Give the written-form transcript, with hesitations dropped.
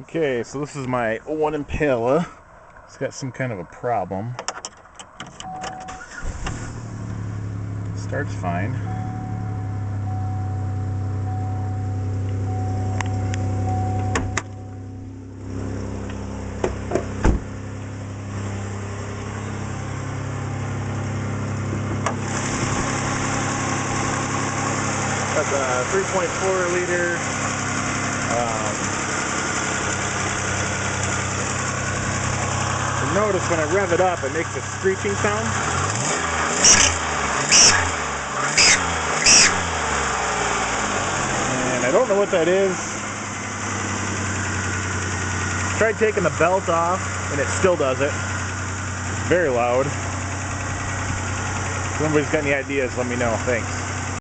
Okay, so this is my '01 Impala. It's got some kind of a problem. Starts fine. Got the 3.4 liter. Notice when I rev it up, it makes a screeching sound. And I don't know what that is. Tried taking the belt off, and it still does it. It's very loud. If anybody's got any ideas, let me know. Thanks.